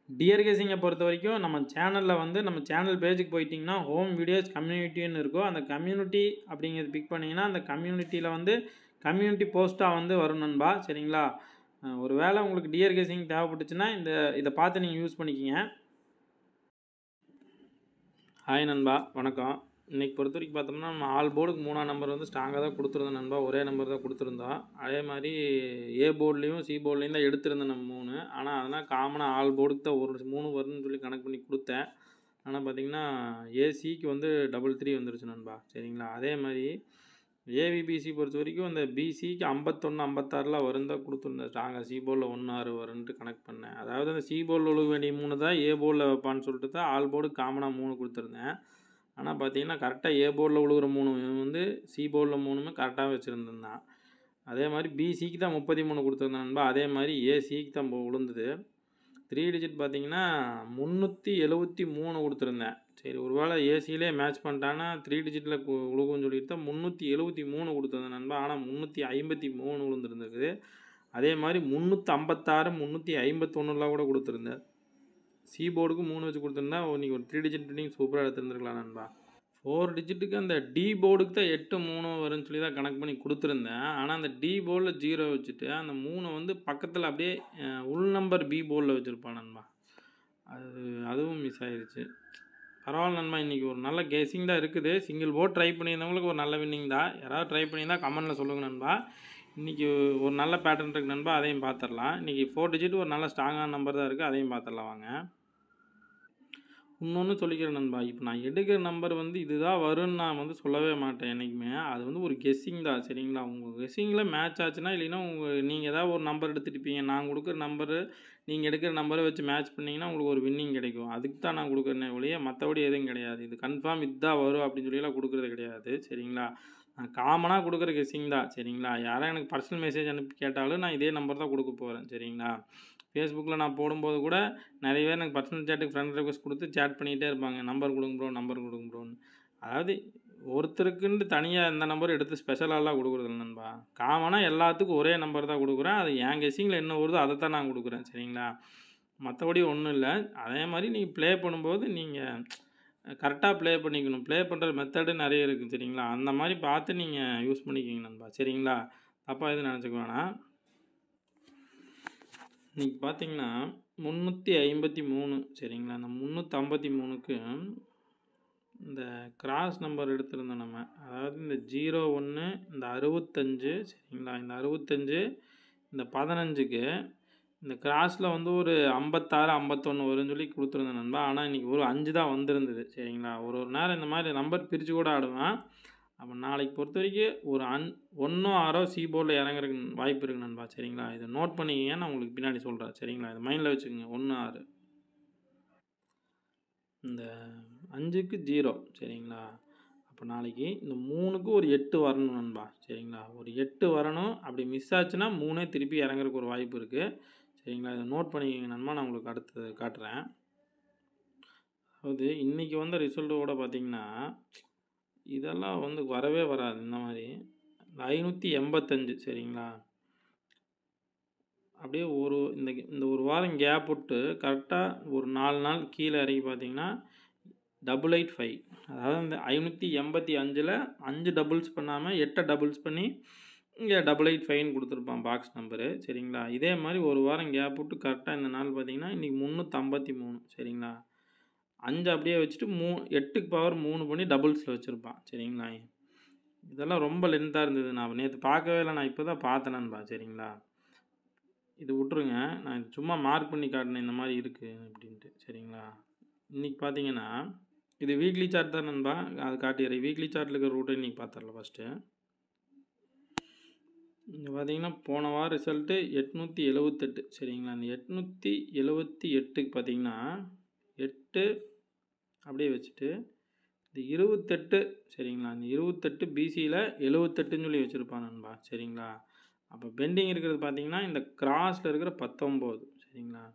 Dear கெஸிங்கை பொறுத்த வரைக்கும் நம்ம சேனலில் வந்து நம்ம சேனல் பேஜுக்கு போயிட்டிங்கன்னா ஹோம் வீடியோஸ் கம்யூனிட்டின்னு இருக்கும். அந்த கம்யூனிட்டி அப்படிங்கிறது பிக் பண்ணிங்கன்னா அந்த கம்யூனிட்டியில் வந்து கம்யூனிட்டி போஸ்ட்டாக வந்து வரும் நண்பா. சரிங்களா? ஒரு வேளை உங்களுக்கு டியர் கெஸிங் தேவைப்பட்டுச்சுன்னா இதை பார்த்து நீங்கள் யூஸ் பண்ணிக்கிங்க. ஹாய் நண்பா, வணக்கம். இன்றைக்கி பொறுத்த வரைக்கும் பார்த்தோம்னா நம்ம ஆல் போர்டுக்கு 3ஆம் நம்பர் வந்து ஸ்ட்ராங்காக தான் கொடுத்துருந்தோம் நண்பா. ஒரே நம்பர் தான் கொடுத்துருந்தோம். அதே மாதிரி ஏ போர்ட்லேயும் சி போர்ட்லேயும் தான் எடுத்திருந்தேன் நம்ம 3. ஆனால் அதெல்லாம் காமனாக ஆல் போர்டுக்கு தான் ஒரு 3 வரும்னு சொல்லி கணக்கு பண்ணி கொடுத்தேன். ஆனால் பார்த்திங்கன்னா ஏசிக்கு வந்து 33 வந்துருச்சு நண்பா. சரிங்களா? அதே மாதிரி ஏவிபிசி பொறுத்த வரைக்கும் அந்த பிசிக்கு 51 56 வரும் தான் கொடுத்துருந்தேன். ஸ்ட்ராங்காக சி போர்டில் 1 6 வரும்ன்ட்டு கணக்கு பண்ணேன். அதாவது அந்த சி போர்டில் ஒழுக வேண்டிய 3 தான் ஏ போர்டில் வைப்பான்னு சொல்லிட்டு தான் ஆல் போர்டு காமனாக 3 கொடுத்துருந்தேன். ஆனால் பார்த்தீங்கன்னா கரெக்டாக ஏ போர்டில் விழுகிற 3 வந்து சி போர்டில் 3மே கரெக்டாக வச்சுருந்தேன். அதே மாதிரி பிசிக்கு தான் 33 கொடுத்துருந்தேன் நண்பா. அதே மாதிரி ஏசிக்கு தான் விழுந்தது. 3 டிஜிட் பார்த்தீங்கன்னா 373 கொடுத்துருந்தேன். சரி, ஒரு வேளை ஏசியிலே மேட்ச் பண்ணிட்டான்னா 3 டிஜிட்டில் விழுகும்னு சொல்லிட்டு தான் 373 கொடுத்துருந்தேன் நண்பா. ஆனால் 353 விழுந்துருந்துருக்குது. அதே மாதிரி 356 351 கூட கொடுத்துருந்தேன். சி போர்டுக்கு 3 வச்சு கொடுத்துருந்தா இன்றைக்கி ஒரு 3 டிஜிட் பில்டிங் சூப்பராக எடுத்துருந்துருக்கலாம் நண்பா. 4 டிஜிட்டுக்கு அந்த டி போர்டுக்கு தான் 8 3 வரும்னு சொல்லி தான் கணக்கு பண்ணி கொடுத்துருந்தேன். ஆனால் அந்த டி போர்டில் 0 வச்சுட்டு அந்த 3 வந்து பக்கத்தில் அப்படியே உள் நம்பர் பி போர்டில் வச்சுருப்பான் நண்பா. அதுவும் மிஸ் ஆயிடுச்சு. பரவாயில்ல நண்பா, இன்றைக்கி ஒரு நல்ல கெஸிங் தான் இருக்குது. சிங்கிள் போர்ட் ட்ரை பண்ணியிருந்தவங்களுக்கு ஒரு நல்ல வின்னிங் தான். யாராவது ட்ரை பண்ணியிருந்தால் கமெண்ட்டில் சொல்லுங்கள் நண்பா. இன்றைக்கி ஒரு நல்ல பேட்டர்ன் இருக்குது நண்பா, அதையும் பார்த்துடலாம். இன்றைக்கி 4 டிஜிட் ஒரு நல்ல ஸ்ட்ராங்கான நம்பர் தான் இருக்குது, அதையும் பார்த்துடலாம் வாங்க. இன்னொன்று சொல்லிக்கிறேன் நண்பா, இப்போ நான் எடுக்கிற நம்பர் வந்து இதுதான் வரும்னு நான் வந்து சொல்லவே மாட்டேன் என்றைக்குமே. அது வந்து ஒரு கெஸ்ஸிங் தான். சரிங்களா? உங்கள் கெஸ்ஸிங்கில் மேட்ச் ஆச்சுன்னா, இல்லைன்னா நீங்கள் ஏதாவது ஒரு நம்பர் எடுத்துகிட்ருப்பீங்க. நான் கொடுக்குற நம்பரு நீங்கள் எடுக்கிற நம்பரை வச்சு மேட்ச் பண்ணிங்கன்னா உங்களுக்கு ஒரு வின்னிங் கிடைக்கும். அதுக்கு தான் நான் கொடுக்குறேனே ஒழிய மற்றபடி எதுவும் கிடையாது. இது கன்ஃபார்ம் இதுதான் வரும் அப்படின்னு சொல்லிலாம் கொடுக்குறது கிடையாது. சரிங்களா? நான் காமனாக கொடுக்குற கெஸ்ஸிங் தான். சரிங்களா? யாரும் எனக்கு பர்சனல் மெசேஜ் அனுப்பி கேட்டாலும் நான் இதே நம்பர் தான் கொடுக்க போகிறேன். சரிங்களா? ஃபேஸ்புக்கில் நான் போடும்போது கூட நிறைய பேர் எனக்கு பர்சனல் சேட்டுக்கு ஃப்ரெண்ட் ரெக்வஸ்ட் கொடுத்து சேட் பண்ணிகிட்டே இருப்பாங்க. நம்பர் கொடுங்க ப்ரோ, நம்பர் கொடுங்க ப்ரோன்னு. அதாவது ஒருத்தருக்குன்ட்டு தனியாக எந்த நம்பர் எடுத்து ஸ்பெஷலாலாம் கொடுக்குறது நண்பா. காமனாக எல்லாத்துக்கும் ஒரே நம்பர் தான் கொடுக்குறேன். அது என் கெஸ்ஸிங்கில் என்ன வருதோ அதை தான் நான் கொடுக்குறேன். சரிங்களா? மற்றபடி ஒன்றும் இல்லை. அதே மாதிரி நீங்கள் ப்ளே பண்ணும்போது நீங்கள் கரெக்டாக ப்ளே பண்ணிக்கணும். ப்ளே பண்ணுற மெத்தடு நிறைய இருக்குது. சரிங்களா? அந்த மாதிரி பார்த்து நீங்கள் யூஸ் பண்ணிக்கிங்க நண்பா. சரிங்களா? தப்பாக எதுவும் நினச்சிக்க வேணாம். இன்றைக்கி பார்த்தீங்கன்னா 353. சரிங்களா? அந்த 353க்கு இந்த கிராஸ் நம்பர் எடுத்திருந்தோம் நம்ம. அதாவது இந்த 01 இந்த 65. சரிங்களா? இந்த 65 இந்த 15க்கு இந்த கிராஸில் வந்து ஒரு 56 51 வரும்னு சொல்லி கொடுத்துருந்தேன் நண்பா. ஆனால் இன்றைக்கி ஒரு 5 தான் வந்திருந்தது. சரிங்களா? ஒரு நேரம் இந்த மாதிரி நம்பர் பிரித்து கூட ஆடுவேன். அப்போ நாளைக்கு பொறுத்த வரைக்கும் ஒரு 1 6 சி போர்டில் இறங்குறதுக்கு வாய்ப்பு இருக்குது நண்பா. சரிங்களா? இதை நோட் பண்ணிக்கிங்க, நான் உங்களுக்கு பின்னாடி சொல்கிறேன். சரிங்களா? இதை மைண்டில் வச்சுக்கோங்க. 1 6 இந்த 5க்கு 0. சரிங்களா? அப்போ நாளைக்கு இந்த 3க்கு ஒரு 8 வரணும் நண்பா. சரிங்களா? ஒரு 8 வரணும். அப்படி மிஸ் ஆச்சுன்னா 3 திருப்பி இறங்குறதுக்கு ஒரு வாய்ப்பு இருக்குது. சரிங்களா? இதை நோட் பண்ணிக்கிங்க நண்பா. நான் உங்களுக்கு அடுத்து காட்டுறேன். அதாவது இன்றைக்கி வந்த ரிசல்ட்டோட பார்த்திங்கன்னா இதெல்லாம் வந்து வரவே வராது. இந்த மாதிரி 585. சரிங்களா? அப்படியே இந்த ஒரு வாரம் கேப் விட்டு கரெக்டாக ஒரு 4 நாள் கீழே இறங்கி பார்த்தீங்கன்னா 885. அதாவது இந்த 585ல் 5 டபுள்ஸ் பண்ணாமல் 8 டபுள்ஸ் பண்ணி இங்கே 885ன்னு கொடுத்துருப்பான் பாக்ஸ் நம்பரு. சரிங்களா? இதே மாதிரி ஒரு வாரம் கேப் விட்டு கரெக்டாக இந்த நாள் பார்த்தீங்கன்னா இன்றைக்கி 353. சரிங்களா? 5 அப்படியே வச்சுட்டு 8க்கு பவர் 3 பண்ணி டபுள்ஸில் வச்சுருப்பான். சரிங்களா? இதெல்லாம் ரொம்ப லென்த்தாக இருந்தது. நான் நேற்று பார்க்கவே இல்லை, நான் இப்போ தான் பார்த்தேன் நண்பா. சரிங்களா? இது விட்ருங்க, நான் சும்மா மார்க் பண்ணி காட்டினேன் இந்த மாதிரி இருக்குது அப்படின்ட்டு. சரிங்களா? இன்றைக்கி பார்த்தீங்கன்னா இது வீக்லி சார்ட் தான் நண்பா. அது காட்டிடுறேன். வீக்லி சார்ட்டில் இருக்கிற ரூட்டை இன்றைக்கி பார்த்துடல. ஃபஸ்ட்டு இங்கே பார்த்தீங்கன்னா போன வாரம் ரிசல்ட்டு 878. சரிங்களா? அந்த 878க்கு பார்த்தீங்கன்னா 8 அப்படியே வச்சுட்டு இந்த 28. சரிங்களா? இந்த 28 பிசியில் 78ன்னு சொல்லி வச்சுருப்பான் நண்பா. சரிங்களா? அப்போ பெண்டிங் இருக்கிறது பார்த்தீங்கன்னா இந்த கிராஸில் இருக்கிற 19. சரிங்களா?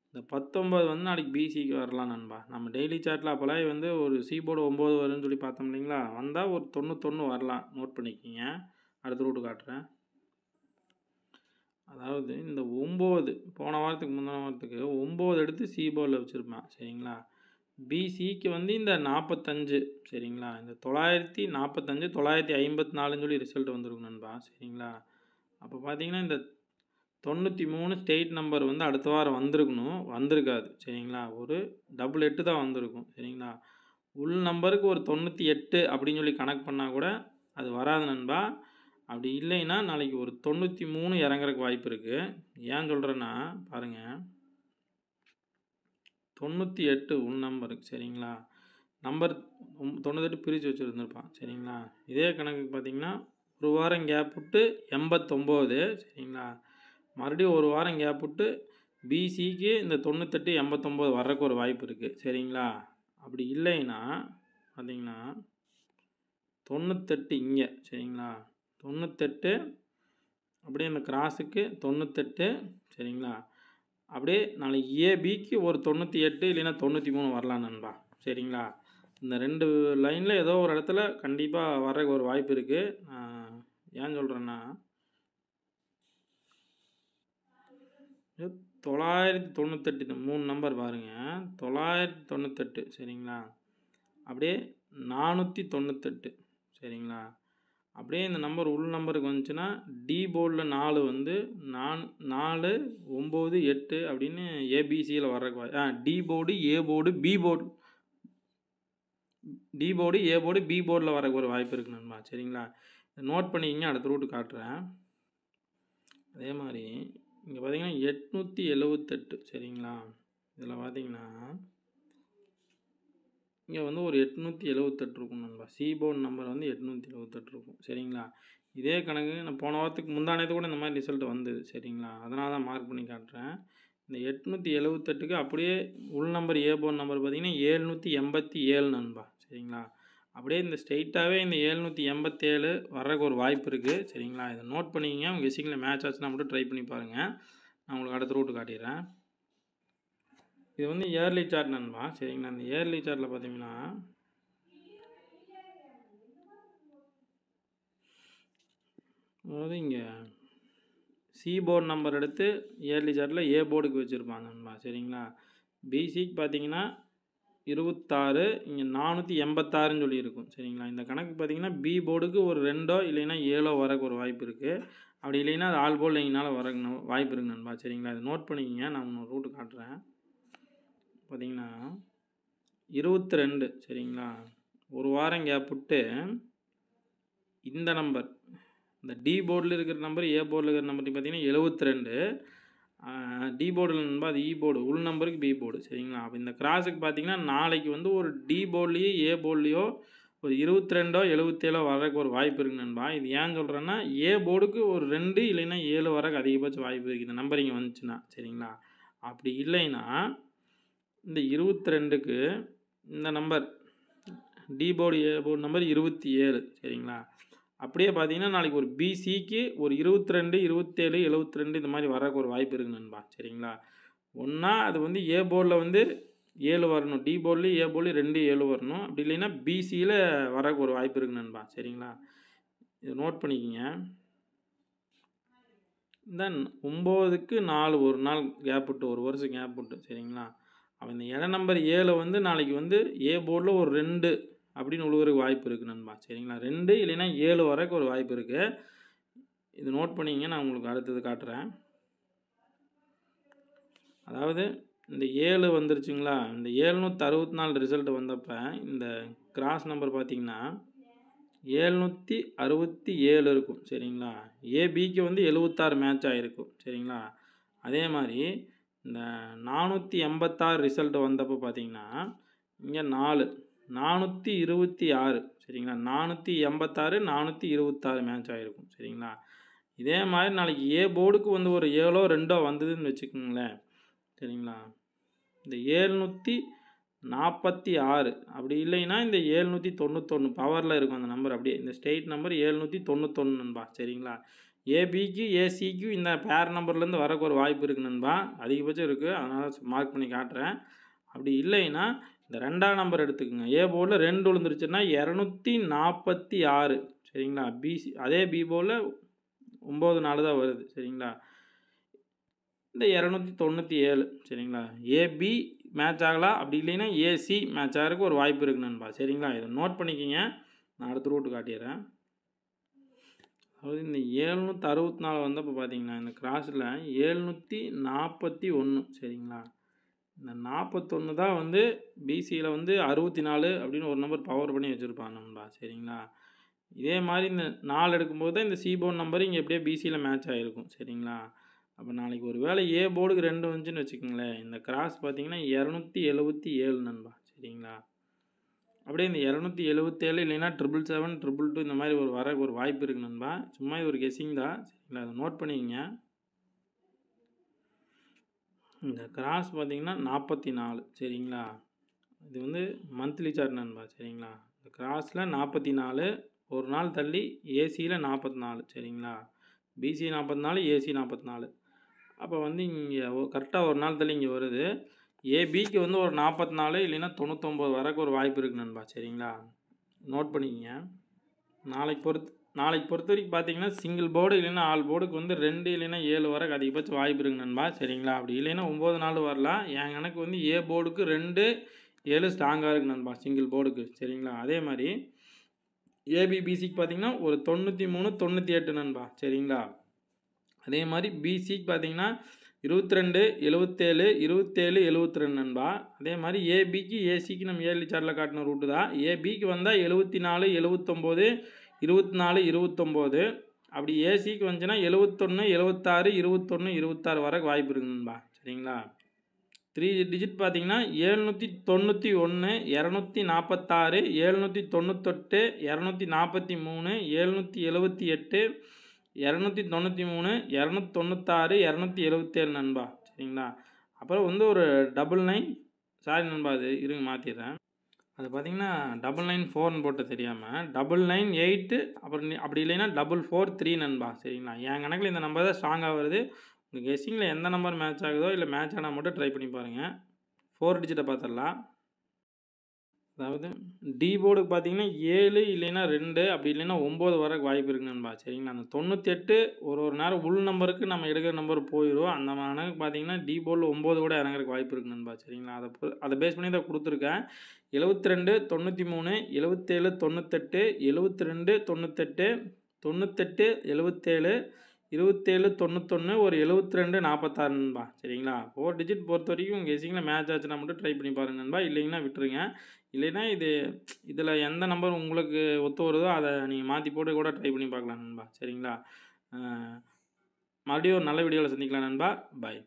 இந்த 19 வந்து நாளைக்கு பிசிக்கு வரலாம் நண்பா. நம்ம டெய்லி சார்ட்டில் அப்போலாம் வந்து ஒரு சி போர்டு 9 வரும்னு சொல்லி பார்த்தோம் இல்லைங்களா? வந்தால் ஒரு 91 வரலாம். நோட் பண்ணிக்கிங்க. அடுத்த ரூட்டு காட்டுறேன். அதாவது இந்த 9 போன வாரத்துக்கு முந்தின வாரத்துக்கு 9 எடுத்து சி போர்டில் வச்சுருப்பேன் சரிங்களா. பிசிக்கு வந்து இந்த 45 சரிங்களா. இந்த 945 954ன்னு சொல்லி ரிசல்ட் வந்திருக்கும் நண்பா சரிங்களா. அப்போ பார்த்தீங்கன்னா இந்த 93 ஸ்டேட் நம்பர் வந்து அடுத்த வாரம் வந்திருக்கணும், வந்திருக்காது சரிங்களா. ஒரு 88 தான் வந்திருக்கும் சரிங்களா. உள் நம்பருக்கு ஒரு 98 அப்படின்னு சொல்லி கணக்கு பண்ணால் கூட அது வராது நண்பா. அப்படி இல்லைன்னா நாளைக்கு ஒரு 93 இறங்குறதுக்கு வாய்ப்பு இருக்குது. ஏன் சொல்கிறேன்னா பாருங்கள், 98 உள் நம்பருக்கு சரிங்களா. நம்பர் 98 பிரித்து வச்சுருந்துருப்பான் சரிங்களா. இதே கணக்குக்கு பார்த்தீங்கன்னா ஒரு வாரம் கேப் விட்டு 89 சரிங்களா. மறுபடியும் ஒரு வாரம் கேப் விட்டு பிசிக்கு இந்த 98 89 வர்றதுக்கு ஒரு வாய்ப்பு இருக்குது சரிங்களா. அப்படி இல்லைன்னா பார்த்தீங்கன்னா 98 இங்கே சரிங்களா. 98 அப்படியே இந்த கிராஸுக்கு 98 சரிங்களா. அப்படியே நாளைக்கு ஏபிக்கு ஒரு 98 இல்லைன்னா 93 வரலாம் நண்பா சரிங்களா. இந்த 2 லைனில் ஏதோ ஒரு இடத்துல கண்டிப்பாக வர்றதுக்கு ஒரு வாய்ப்பு இருக்குது. ஏன் சொல்கிறேன்னா 998 இந்த 3 நம்பர் பாருங்கள், 998 சரிங்களா. அப்படியே 498 சரிங்களா. அப்படியே இந்த நம்பர் உள் நம்பருக்கு வந்துச்சுன்னா டி போர்டில் 4 வந்து 4 9 8 அப்படின்னு ஏபிசியில் வர்றக்கு D board A board B board D board A board B போர்டில் வரக்கு ஒரு வாய்ப்பு இருக்குது நண்பா சரிங்களா. நோட் பண்ணிக்கிங்க, அடுத்த ரூட்டு காட்டுறேன். அதே மாதிரி இங்கே பார்த்தீங்கன்னா 878 சரிங்களா. இதில் பார்த்தீங்கன்னா இங்கே வந்து ஒரு 878 இருக்கும் நண்பா. சி போர்டு நம்பர் வந்து 878 இருக்கும் சரிங்களா. இதே கணக்கு நான் போன வாரத்துக்கு முந்தானது கூட இந்த மாதிரி ரிசல்ட் வந்தது சரிங்களா. அதனால தான் மார்க் பண்ணி காட்டுறேன். இந்த 878க்கு அப்படியே உள் நம்பர் ஏ போர்டு நம்பர் பார்த்தீங்கன்னா 787 நண்பா சரிங்களா. அப்படியே இந்த ஸ்ட்ரெயிட்டாகவே இந்த 787 வர்றதுக்கு ஒரு வாய்ப்பு இருக்குது சரிங்களா. இதை நோட் பண்ணிக்கிங்க, உங்கள் கெஸ்ஸிங்கில் மேட்ச் ஆச்சுன்னா மட்டும் ட்ரை பண்ணி பாருங்கள். நான் உங்களுக்கு அடுத்த ரூட்டு காட்டிடுறேன். இது வந்து இயர்லி சார்ட் நண்பா சரிங்களா. இந்த இயர்லி சார்ட்டில் பார்த்தீங்கன்னா அதாவது இங்கே சி போர்டு நம்பர் எடுத்து இயர்லி சார்ட்டில் ஏ போர்டுக்கு வச்சுருப்பாங்க நண்பா சரிங்களா. பிசிக்கு பார்த்தீங்கன்னா 26 இங்கே 486ன்னு சொல்லியிருக்கும் சரிங்களா. இந்த கணக்கு பார்த்தீங்கன்னா பி போர்டுக்கு ஒரு 2 இல்லைன்னா 7 வரக்கு ஒரு வாய்ப்பு இருக்குது. அப்படி இல்லைன்னா அது ஆல் போர்டில் எங்கனால வர வாய்ப்பு இருக்குது நண்பா சரிங்களா. இதை நோட் பண்ணிக்கிங்க, நான் இன்னொரு ரூட்டு காட்டுறேன். பார்த்தீங்கன்னா 22 சரிங்களா. ஒரு வாரம் கேப் விட்டு இந்த நம்பர் இந்த டி போர்டில் இருக்கிற நம்பர் ஏ போர்டில் இருக்கிற நம்பர் பார்த்தீங்கன்னா 72 டி போர்டில் நண்பா, அது இ போர்டு உள் நம்பருக்கு பி போர்டு சரிங்களா. அப்போ இந்த கிராஸுக்கு பார்த்தீங்கன்னா நாளைக்கு வந்து ஒரு டி போர்ட்லேயோ ஏ போர்ட்லேயோ ஒரு 22 77 வர்றதுக்கு ஒரு வாய்ப்பு இருக்குது நண்பா. இது ஏன் சொல்கிறேன்னா ஏ போர்டுக்கு ஒரு 2 இல்லைன்னா 7 வரக்கு அதிகபட்ச வாய்ப்பு இருக்குது இந்த நம்பர் இங்கே வந்துச்சுன்னா சரிங்களா. அப்படி இல்லைன்னா இந்த 22க்கு இந்த number D board A board number 27 சரிங்களா. அப்படியே பார்த்தீங்கன்னா நாளைக்கு ஒரு பிசிக்கு ஒரு 22 27 72 இந்த மாதிரி வரக்கு ஒரு வாய்ப்பு இருக்குது நண்பா சரிங்களா. ஒன்றா அது வந்து ஏ போர்டில் வந்து 7 வரணும், டி போர்ட்லேயும் ஏ போர்ட்லேயும் 2 7 வரணும். அப்படி இல்லைன்னா பிசியில் வரக்கு ஒரு வாய்ப்பு இருக்குது நண்பா சரிங்களா. இதை நோட் பண்ணிக்கிங்க. தென் 9க்கு 4 ஒரு நாள் கேப் விட்டு ஒரு வருஷம் கேப் விட்டு சரிங்களா. அப்போ இந்த இட நம்பர் 7 வந்து நாளைக்கு வந்து ஏ போர்டில் ஒரு 2 அப்படின்னு உழுவுறதுக்கு வாய்ப்பு இருக்குது நண்பா சரிங்களா. 2 இல்லைன்னா 7 வரைக்கும் ஒரு வாய்ப்பு இருக்குது. இது நோட் பண்ணிங்க, நான் உங்களுக்கு அடுத்தது காட்டுறேன். அதாவது இந்த 7 வந்துருச்சுங்களா. இந்த 764 ரிசல்ட் வந்தப்போ இந்த கிராஸ் நம்பர் பார்த்திங்கன்னா 767 இருக்கும் சரிங்களா. ஏபிக்கு வந்து 76 மேட்ச் ஆகிருக்கும் சரிங்களா. அதே மாதிரி இந்த 486 ரிசல்ட் வந்தப்போ பார்த்திங்கன்னா இங்கே 426 சரிங்களா. 486 426 மேட்ச் ஆகிருக்கும் சரிங்களா. இதே மாதிரி நாளைக்கு ஏ போர்டுக்கு வந்து ஒரு 7 2 வந்ததுன்னு வச்சுக்கோங்களேன் சரிங்களா. இந்த 746 அப்படி இல்லைன்னா இந்த 791 பவரில் இருக்கும் அந்த நம்பர். அப்படியே இந்த ஸ்டேட் நம்பர் 791 நண்பா சரிங்களா. ஏபிக்கு ஏசிக்கு இந்த பேர் நம்பர்லேருந்து வரக்கு ஒரு வாய்ப்பு இருக்குது நண்பா, அதிகபட்சம் இருக்குது. அதனால் மார்க் பண்ணி காட்டுறேன். அப்படி இல்லைன்னா இந்த 2ஆம் நம்பர் எடுத்துக்கோங்க. ஏ போர்டில் 2 விழுந்துருச்சுன்னா 246 சரிங்களா. பிசி அதே பி போர்டில் 9 4 தான் வருது சரிங்களா. இந்த 297 சரிங்களா. ஏபி மேட்ச் ஆகலாம், அப்படி இல்லைன்னா ஏசி மேட்ச் ஆகிறதுக்கு ஒரு வாய்ப்பு இருக்குது நண்பா. சரிங்களா, இதை நோட் பண்ணிக்கிங்க. நான் அடுத்த ரூட்டு காட்டிடுறேன். அதாவது இந்த 764 வந்தப்போ பார்த்தீங்கன்னா இந்த கிராஸில் 741 சரிங்களா. இந்த 41 தான் வந்து பிசியில் வந்து 64 அப்படின்னு ஒரு நம்பர் பவர் பண்ணி வச்சுருப்பாங்க நண்பா. சரிங்களா, இதே மாதிரி இந்த 4 எடுக்கும்போது தான் இந்த சி போர்டு நம்பர் இங்கே எப்படியே பிசியில் மேட்ச் ஆகிருக்கும். சரிங்களா, அப்போ நாளைக்கு ஒரு வேளை ஏ போர்டுக்கு 2 வந்துச்சுன்னு வச்சுக்கோங்களேன், இந்த கிராஸ் பார்த்தீங்கன்னா 277 நண்பா. சரிங்களா, அப்படியே இந்த 277 இல்லைன்னா 777 222 இந்த மாதிரி ஒரு வாய்ப்பு இருக்குது நண்பா. சும்மா இது ஒரு கெஸ்ஸிங் தான். சரிங்களா, அதை நோட் பண்ணிக்கங்க. இந்த கிராஸ் பார்த்தீங்கன்னா 44 சரிங்களா. இது வந்து மந்த்லி சார்ட் நண்பா. சரிங்களா, இந்த கிராஸில் 44, ஒரு நாள் தள்ளி ஏசியில் 44 சரிங்களா. PC 44, AC 44. அப்போ வந்து இங்கே கரெக்டாக ஒரு நாள் தள்ளி இங்கே வருது. ஏபிக்கு வந்து ஒரு 44 இல்லைன்னா 99 வரக்கு ஒரு வாய்ப்பு இருக்குது நண்பா. சரிங்களா, நோட் பண்ணிக்கங்க. நாளைக்கு பொறுத்த வரைக்கும் பார்த்தீங்கன்னா சிங்கிள் போர்டு இல்லைன்னா ஆல் போர்டுக்கு வந்து 2 இல்லைன்னா 7 வரக்கு அதிகபட்ச வாய்ப்பு இருக்குது நண்பா. சரிங்களா, அப்படி இல்லைன்னா 9 நாள் வரலாம். என் கணக்கு வந்து ஏ போர்டுக்கு 2, 7 ஸ்ட்ராங்காக இருக்குது நண்பா சிங்கிள் போர்டுக்கு. சரிங்களா, அதே மாதிரி ஏபிபிசிக்கு பார்த்தீங்கன்னா ஒரு 93, 98 நண்பா. சரிங்களா, அதே மாதிரி பிசிக்கு பார்த்தீங்கன்னா 22, 77, 27, 72 நண்பா. அதே மாதிரி ஏபிக்கு ஏசிக்கு நம்ம ஏர்லி சார்ட்டில் காட்டின ரூட்டு தான். ஏபிக்கு வந்தால் 74, 79, 24, 29. அப்படி ஏசிக்கு வந்துச்சுன்னா 71, 76, 21, 26 வர வாய்ப்பு இருக்குது நண்பா. சரிங்களா, 3 டிஜிட் பார்த்தீங்கன்னா 791, 246, 798, 243, 778, 293, 296, 277 நண்பா. சரிங்களா, அப்புறம் வந்து ஒரு 99 சாரி நண்பா, அது இருங்க மாற்றிடுறேன். அது பார்த்தீங்கன்னா 994ன்னு போட்டு தெரியாமல் 998, அப்புறம் அப்படி இல்லைன்னா 443 நண்பா. சரிங்களா, என் கணக்கில் இந்த நம்பர் தான் ஸ்ட்ராங்காக வருது. உங்கள் கெஸ்ஸிங்கில் எந்த நம்பர் மேட்ச் ஆகுதோ இல்லை மேட்ச் ஆனால் மட்டும் ட்ரை பண்ணி பாருங்கள். 4 டிஜிட்டை பார்த்துடலாம். அதாவது டி போர்டுக்கு பார்த்தீங்கன்னா 7 இல்லைன்னா 2 அப்படி இல்லைன்னா 9 வரக்கு வாய்ப்பு இருக்குது நண்பா. சரிங்களா, அந்த 98 ஒரு நேரம் உள் நம்பருக்கு நம்ம எடுக்கிற நம்பர் போயிடும். அந்த கணக்கு பார்த்தீங்கன்னா டி போர்டில் 9 கூட இறங்குறதுக்கு வாய்ப்பு இருக்குது நண்பா. சரிங்களா, அதை பேஸ் பண்ணி தான் கொடுத்துருக்கேன். 72, 93, 77, 98, 72, 98, 97, 77, 27, 91, ஒரு 72, 46 நண்பா. சரிங்களா, 4 டிஜிட் பொறுத்த வரைக்கும் கெஸ்ஸிங்கில் மேட்ச் ஆச்சுன்னா மட்டும் ட்ரை பண்ணி பாருங்கள் நண்பா. இல்லைங்கன்னா விட்டுருங்க. இல்லைன்னா இதில் எந்த நம்பர் உங்களுக்கு ஒத்து வருதோ அதை நீங்கள் மாற்றி போட்டு கூட ட்ரை பண்ணி பார்க்கலாம் நண்பா. சரிங்களா, மறுபடியும் ஒரு நல்ல வீடியோவில் சந்திக்கலாம் நண்பா. பாய்.